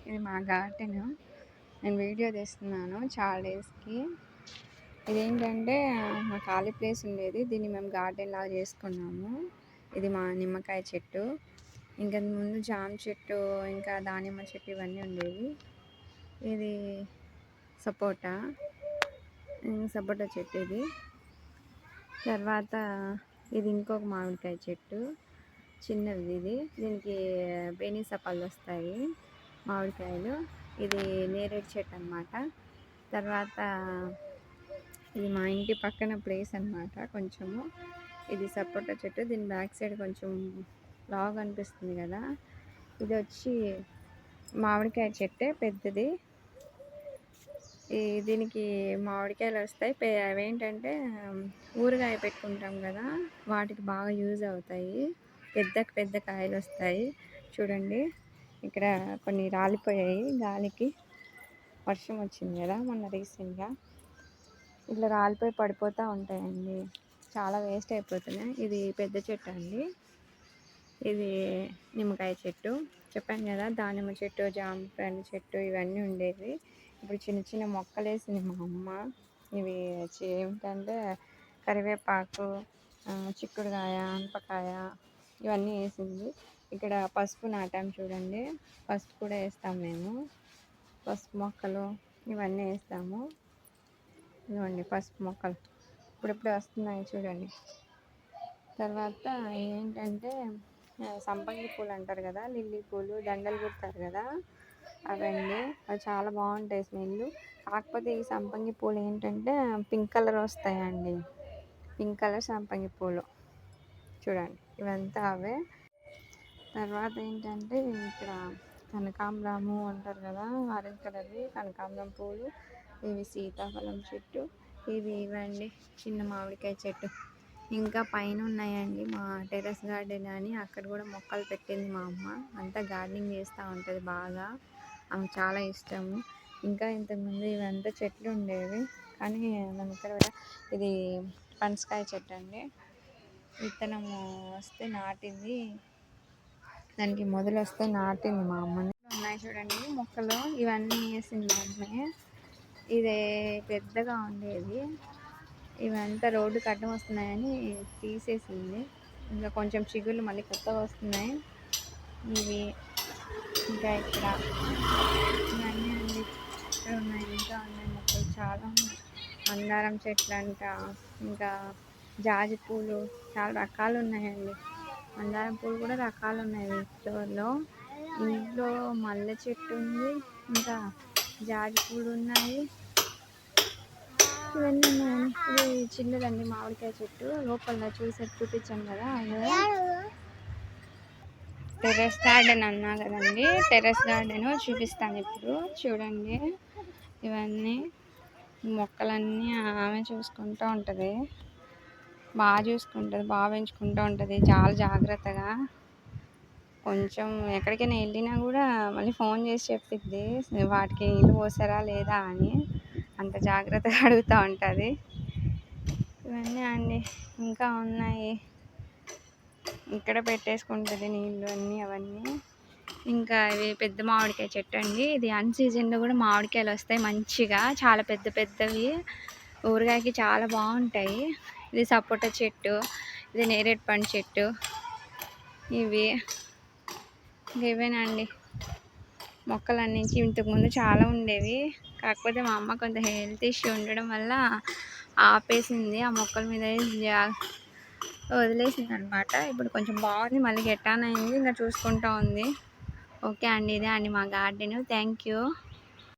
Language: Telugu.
ఇది మా గార్డెన్. నేను వీడియో తీస్తున్నాను చాలా డేస్కి. ఇదేంటంటే మా ఖాళీ ప్లేస్ ఉండేది, దీన్ని మేము గార్డెన్ లాగా చేసుకున్నాము. ఇది మా నిమ్మకాయ చెట్టు, ఇంకా ముందు జామ చెట్టు, ఇంకా దానిమ్మ చెట్టు ఇవన్నీ ఉండేవి. ఇది సపోటా చెట్టు. ఇది తర్వాత ఇది ఇంకొక మామిడికాయ చెట్టు, చిన్నది. దీనికి బేనీస పళ్ళు వస్తాయి, మామిడికాయలు. ఇది నేరేడు చెట్టు అన్నమాట. తర్వాత ఇది మా ఇంటి పక్కన ప్లేస్ అన్నమాట కొంచెము. ఇది సపోటా చెట్టు, దీని బ్యాక్ సైడ్ కొంచెం లాగ్ అనిపిస్తుంది కదా. ఇది వచ్చి మామిడికాయ చెట్టే, పెద్దది. దీనికి మామిడికాయలు వస్తాయి. అవేంటంటే ఊరగాయ పెట్టుకుంటాం కదా, వాటికి బాగా యూజ్ అవుతాయి. పెద్ద కాయలు వస్తాయి. చూడండి, ఇక్కడ కొన్ని రాలిపోయాయి గాలికి. వర్షం వచ్చింది కదా మొన్న రీసెంట్గా. ఇట్లా రాలిపోయి పడిపోతూ ఉంటాయండి, చాలా వేస్ట్ అయిపోతున్నాయి. ఇది పెద్ద చెట్టు అండి. ఇది నిమ్మకాయ చెట్టు చెప్పాను కదా, దానిమ్మ చెట్టు, జామకాయ చెట్టు ఇవన్నీ ఉండేవి. ఇప్పుడు చిన్న చిన్న మొక్కలు వేసింది మా అమ్మ. ఇవి ఏమిటంటే కరివేపాకు, చిక్కుడుకాయ, అనపకాయ ఇవన్నీ వేసింది. ఇక్కడ పసుపు నాటాం చూడండి, పసుపు కూడా వేస్తాం మేము. పసుపు మొక్కలు ఇవన్నీ వేస్తాము. ఇవ్వండి పసుపు మొక్కలు ఇప్పుడిప్పుడే వస్తున్నాయి చూడండి. తర్వాత ఏంటంటే సంపంగి పూలు అంటారు కదా, లిల్లీ పూలు, దండలు కుడతారు కదా, అవండి. అవి చాలా బాగుంటాయి స్మెల్. కాకపోతే ఈ సంపంగి పూలు ఏంటంటే పింక్ కలర్ వస్తాయండి, పింక్ కలర్ సంపంగి పూలు. చూడండి, ఇవంతా అవే. తర్వాత ఏంటంటే ఇక్కడ కనకాంబరము అంటారు కదా, ఆరెంజ్ కలర్వి కనకాంబరం పూలు. ఇవి సీతాఫలం చెట్టు. ఇవండి చిన్న మామిడికాయ చెట్టు. ఇంకా పైన ఉన్నాయండి మా టెర్రస్ గార్డెన్ అని, అక్కడ కూడా మొక్కలు పెట్టింది మా అమ్మ. అంతా గార్డెనింగ్ చేస్తూ ఉంటుంది బాగా, ఆమెకు చాలా ఇష్టము. ఇంకా ఇంతకుముందు ఇవంతా చెట్లు ఉండేవి, కానీ మనం ఇక్కడ కూడా ఇది పనసకాయ చెట్టు అండి. విత్తనము వస్తే నాటింది, దానికి మొదలు వస్తే నాటింది మా అమ్మని. ఉన్నాయి చూడండి మొక్కలు, ఇవన్నీ వేసింది మా అమ్మే. ఇదే పెద్దగా ఉండేది, ఇవంతా రోడ్డుకి అడ్డం వస్తున్నాయని తీసేసింది. ఇంకా కొంచెం చిగుళ్ళు మళ్ళీ కొత్తగా వస్తున్నాయి. ఇవి ఇంకా ఇక్కడ ఇవన్నీ అండి, ఇక్కడ ఉన్నాయి. ఇంకా ఉన్నాయి మొక్కలు చాలా ఉన్నాయి. మందారం చెట్లు అంట, ఇంకా జాజి పూలు చాలా రకాలు ఉన్నాయండి. మందారం పూలు కూడా రకాలు ఉన్నాయి ఫ్లోర్లో. ఇంట్లో మల్లె చెట్టు ఉంది, ఇంకా జాజి పూలు ఉన్నాయి, ఇవన్నీ ఉన్నాయండి. ఇది చిన్నదండి మామిడికాయ చెట్టు, లోపల చూపించాను కదా. టెర్రస్ గార్డెన్ అన్నా కదండి, టెర్రస్ గార్డెన్ చూపిస్తాను ఇప్పుడు. చూడండి, ఇవన్నీ మొక్కలన్నీ ఆమె చూసుకుంటూ ఉంటుంది, బాగా చూసుకుంటుంది, బాగా పెంచుకుంటూ ఉంటుంది చాలా జాగ్రత్తగా. కొంచెం ఎక్కడికైనా వెళ్ళినా కూడా మళ్ళీ ఫోన్ చేసి చెప్పిద్ది వాటికి నీళ్ళు పోసారా లేదా అని, అంత జాగ్రత్తగా అడుగుతూ ఉంటుంది. ఇవన్నీ అండి, ఇంకా ఉన్నాయి. ఇక్కడ పెట్టేసుకుంటుంది నీళ్ళు అన్నీ అవన్నీ. ఇంకా ఇవి పెద్ద మామిడికాయ చెట్టు అండి. ఇది అన్ సీజన్లో కూడా మామిడికాయలు వస్తాయి మంచిగా, చాలా పెద్దవి. ఊరగాయకి చాలా బాగుంటాయి. ఇది సపోటా చెట్టు, ఇది నేరేడు పండు చెట్టు. ఇవేనండి మొక్కలన్నీ. ఇంతకుముందు చాలా ఉండేవి, కాకపోతే మా అమ్మ కొంత హెల్త్ ఇష్యూ ఉండడం వల్ల ఆపేసింది, ఆ మొక్కల మీద వదిలేసింది అనమాట. ఇప్పుడు కొంచెం బాగుంది, మళ్ళీ గెట్టాన్ అయింది, ఇంకా చూసుకుంటూ ఉంది. ఓకే అండి, ఇదే అండి మా గార్డెన్. Thank you.